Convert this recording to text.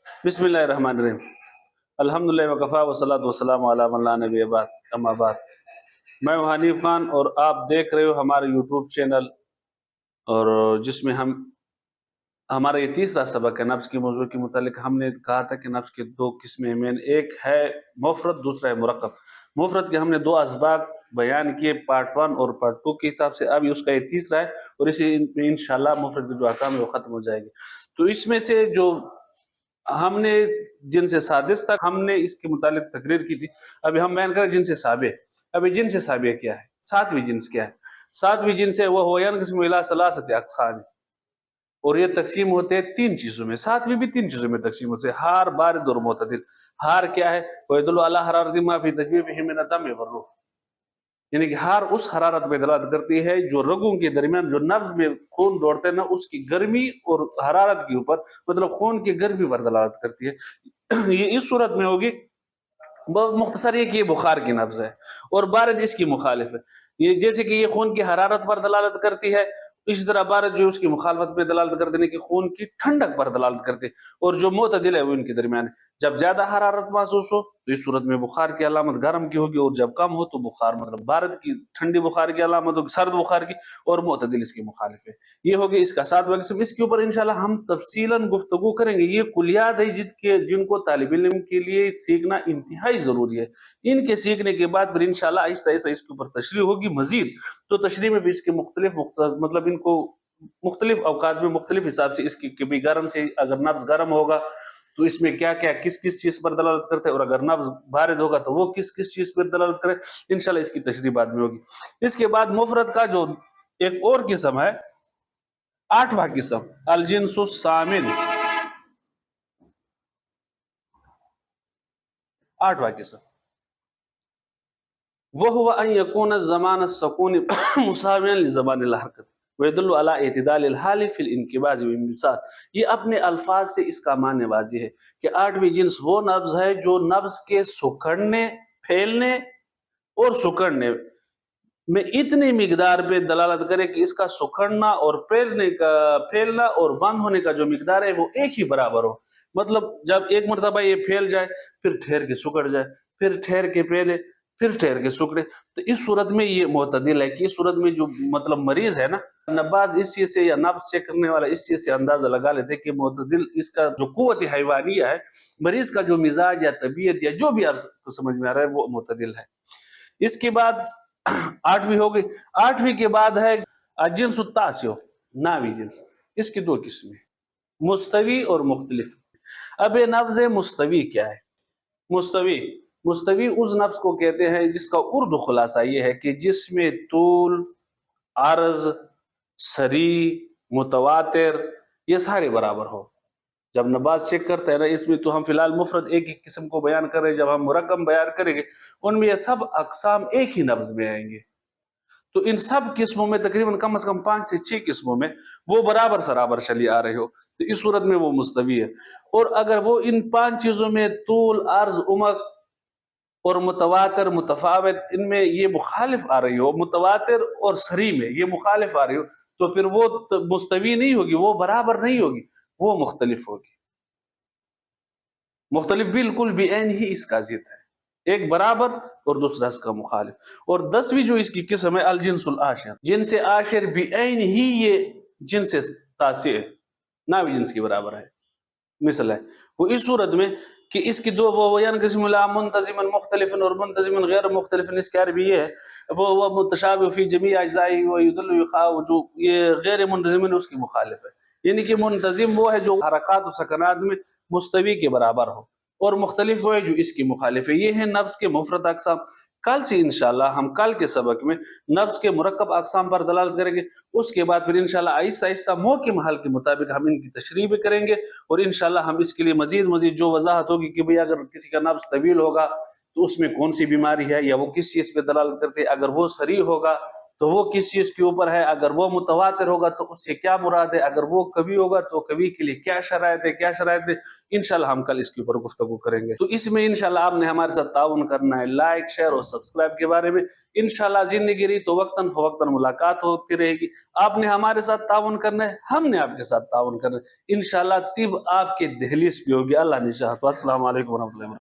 بسم اللہ الرحمن الرحیم، الحمدللہ وکفا والصلاۃ والسلام علی من لا نبی بعد، اما بعد۔ میں ہوں حنیف خان اور آپ دیکھ رہے ہو ہمارے یوٹیوب چینل، اور جس میں ہمارا یہ تیسرا سبق ہے نفس کے موضوع کے متعلق۔ ہم نے کہا تھا کہ نفس کے دو قسمیں مین، ایک ہے مفرد، دوسرا ہے مرکب۔ مفرد کے ہم نے دو اسباق بیان کیے، پارٹ 1 اور پارٹ 2 کے حساب سے۔ اب اس کا یہ تیسرا ہے، اور اسی میں انشاءاللہ مفرد کے جو احکام ہے وہ ختم ہو جائے گی۔ تو اس میں سے جو ہم نے جنس سادس تک ہم نے اس کے متعلق تقریر کی تھی، ابھی ہم بیان کریں جنس سابع۔ ابھی جنس سابع کیا ہے؟ ساتویں جنس کیا ہے؟ ساتویں جنس ہے وہ ینقسم الی ثلاثۃ اقسام، اور یہ تقسیم ہوتے ہیں 3 چیزوں میں۔ ساتویں بھی 3 چیزوں میں تقسیم ہوتے ہیں: حار، بارد اور معتدل۔ حار کیا ہے؟ وَيَدُلُّ عَلَى حَرَارَةِ مَا فِي تَجْوِيفِهِ مِنَ الدَّمِ وَالرُّوحِ، یعنی کہ حار اس حرارت پہ دلالت کرتی ہے جو رگوں کے درمیان جو نبض میں خون دوڑتے ہیں نا، اس کی گرمی اور حرارت کے اوپر، مطلب خون کی گرمی پر دلالت کرتی ہے۔ یہ اس صورت میں ہوگی، بہت مختصر یہ کہ یہ بخار کی نبض ہے، اور بارد اس کی مخالف ہے۔ یہ جیسے کہ یہ خون کی حرارت پر دلالت کرتی ہے، اسی طرح بارد جو اس کی مخالفت پہ دلالت کرتے ہیں کہ خون کی ٹھنڈک پر دلالت کرتے ہیں، اور جو معتدل ہے وہ ان کے درمیان ہے۔ جب زیادہ حرارت محسوس ہو تو اس صورت میں بخار کی علامت گرم کی ہوگی، اور جب کم ہو تو بخار مطلب بارد کی، ٹھنڈی بخار کی علامت ہوگی، سرد بخار کی، اور معتدل اس کی مخالف ہے۔ یہ ہوگی اس کا 7واں قسم۔ اس کے اوپر انشاءاللہ ہم تفصیلاً گفتگو کریں گے۔ یہ کلیات ہے جن کو طالب علم کے لیے سیکھنا انتہائی ضروری ہے۔ ان کے سیکھنے کے بعد پھر انشاءاللہ آہستہ آہستہ اس کے اوپر تشریح ہوگی مزید۔ تو تشریح میں بھی اس کے مختلف مطلب ان کو مختلف اوقات میں مختلف حساب سے اس کی کبھی گرم سے، اگر نبض گرم ہوگا تو اس میں کیا کیا کس کس چیز پر دلالت کرتے ہیں، اور اگر نبض بارد ہوگا تو وہ کس کس چیز پر دلالت کرے، انشاءاللہ اس کی تشریح بعد میں ہوگی۔ اس کے بعد مفرد کا جو ایک اور قسم ہے، 8واں قسم، الجنس الثامن، 8واں قسم، وهو ان يكون الزمان السكون مساويا لزمان الحركت ويدل على اعتدال الحال في الانقباض والانبساط۔ یہ اپنے الفاظ سے اس کا معنی واضح ہے کہ 8ویں جنس وہ نبض ہے جو نبض کے سکڑنے، پھیلنے اور سکڑنے میں اتنی مقدار پہ دلالت کرے کہ اس کا سکڑنا اور پھیلنا اور بند ہونے کا جو مقدار ہے وہ ایک ہی برابر ہو۔ مطلب جب ایک مرتبہ یہ پھیل جائے، پھر ٹھہر کے سکڑ جائے، پھر ٹھہر کے پھیلے، پھر ٹھہر کے سکڑے، تو اس صورت میں یہ معتدل ہے۔ کہ اس صورت میں جو مطلب مریض ہے نا، نباز اس چیز سے یا نبض چیک کرنے والا اس چیز سے اندازہ لگا لیتے کہ معتدل اس کا جو قوت حیوانیہ ہے، مریض کا جو مزاج یا طبیعت یا جو بھی آپ کو سمجھ میں آ رہا ہے، وہ معتدل ہے۔ اس کے بعد 8ویں ہو گئی۔ 8ویں کے بعد ہے الجنس التاسع، 9ویں جنس۔ اس کی 2 قسمیں، مستوی اور مختلف۔ اب یہ نبض مستوی کیا ہے؟ مستوی اس نبض کو کہتے ہیں جس کا اردو خلاصہ یہ ہے کہ جس میں طول، عرض، سری، متواتر یہ سارے برابر ہو۔ جب نباز چیک کرتے ہیں نا، اس میں تو ہم فی الحال مفرد ایک ہی قسم کو بیان کر رہے ہیں، جب ہم مرکب بیان کریں گے ان میں یہ سب اقسام ایک ہی نبض میں آئیں گے۔ تو ان سب قسموں میں تقریباً کم از کم 5 سے 6 قسموں میں وہ برابر سرابر چلی آ رہی ہو، تو اس صورت میں وہ مستوی ہے۔ اور اگر وہ ان 5 چیزوں میں طول، عرض، عمق اور متواتر، متفاوت، ان میں یہ مخالف آ رہی ہو، متواتر اور سری میں یہ مخالف آ رہی ہو، تو پھر وہ مستوی نہیں ہوگی، وہ برابر نہیں ہوگی، وہ مختلف ہوگی۔ مختلف بالکل بھی عین ہی اس کا ضد ہے، ایک برابر اور دوسرا اس کا مخالف۔ اور 10ویں جو اس کی قسم ہے الجنس العاشر، جنس عاشر بھی عین ہی یہ جنس تاسع ہے، 9ویں جنس کے برابر ہے۔ مثل ہے وہ اس صورت میں کہ اس کی 2 وہ ینقسم الی منتظم مختلف اور منتظم غیر مختلف۔ اس کے عربی یہ ہے وہ متشابہ فی جمیع اجزائہ ویدل یخاف، جو یہ غیر منتظم اس کی مخالف ہے۔ یعنی کہ منتظم وہ ہے جو حرکات و سکنات میں مستوی کے برابر ہو، اور مختلف وہ ہے جو اس کی مخالف ہے۔ یہ ہے نبض کے مفرد اقسام۔ کل سے انشاءاللہ ہم کل کے سبق میں نبض کے مرکب اقسام پر دلالت کریں گے۔ اس کے بعد پھر انشاءاللہ آہستہ آہستہ موقع محل کے مطابق ہم ان کی تشریح بھی کریں گے، اور انشاءاللہ ہم اس کے لیے مزید جو وضاحت ہوگی کہ بھئی اگر کسی کا نبض طویل ہوگا تو اس میں کون سی بیماری ہے یا وہ کس چیز پہ دلالت کرتے ہیں، اگر وہ سریع ہوگا تو وہ کس چیز کے اوپر ہے، اگر وہ متواتر ہوگا تو اس سے کیا مراد ہے، اگر وہ کبھی ہوگا تو کبھی کے لیے کیا شرائط ہے انشاءاللہ ہم کل اس کے اوپر گفتگو کریں گے۔ تو اس میں انشاءاللہ آپ نے ہمارے ساتھ تعاون کرنا ہے، لائک شیئر اور سبسکرائب کے بارے میں انشاءاللہ زندگی رہی تو وقتاً فوقتاً ملاقات ہوتی رہے گی۔ آپ نے ہمارے ساتھ تعاون کرنا ہے، ہم نے آپ کے ساتھ تعاون کرنا ہے، انشاءاللہ طب آپ کے دہلیز پہ ہوگی، اللہ نے چاہا تو۔ السلام علیکم ورحمۃ اللہ۔